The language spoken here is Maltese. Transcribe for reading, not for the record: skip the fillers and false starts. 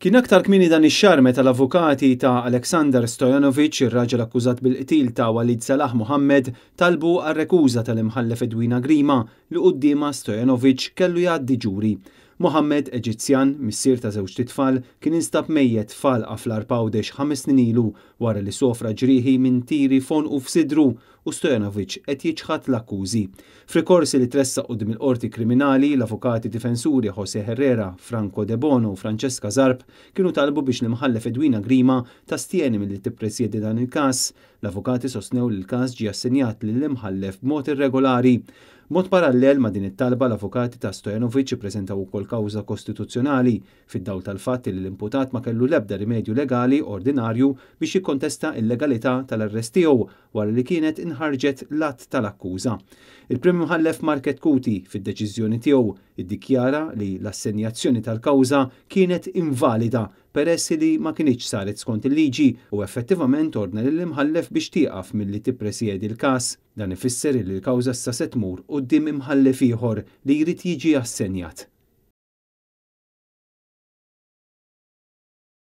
Kien aktar kmieni dan ix-xahar meta l-avukati ta' Aleksandar Stojanovic, ir-raġel akkużat bil-qtil ta' Walid Salah Mohammed, talbu għar-rekuża tal-imħallef Edwina Grima li qudiema Stojanovic kellu jgħaddi ġuri. Mohammed, Eġizzjan, missier ta' żewġ titfal, kien instab mejjed falqa fl-Arpawdex 5 snin ilu wara li sofra ġrieħi minn tiri fonqu f'sidru u Stojanovic qed jiġħad l-akkużi. F'rikorsi li tressaq quddiem il-qorti kriminali, l-avukati difensuri José Herrera, Franco De Bono u Francesca Zarb kienu talbu biex l-imħallef Edwina Grima tastieni milli tippresjedi dan il-każ. L-avukati sostnew li l-każ ġie assenjat lill-imħallef b'mod irregolari. Mod parallel ma' din it-talba l-avukati ta' Stojanovic ippreżentaw ukoll kawża kostituzzjonali fid-dawl tal-fatt li l-imputat ma kellu l-ebda rimedju legali ordinarju biex jikkontesta l-legalità tal-arrest tiegħu wara li kienet inħarġet l-att tal-akkuża. Il-Prim Imħallef Market Kuti fid-deċiżjoni tiegħu iddikjara li l-assenjazzjoni tal-kawża kienet invalida peress li ma kinitx saret skont il-liġi u effettivament ordna lill-imħallef biex tieqaf milli tippresjedi l-każ. Dan ifisser li l-kawża issa se tmur quddiem imħallef ieħor li jrid jiġi assenjat.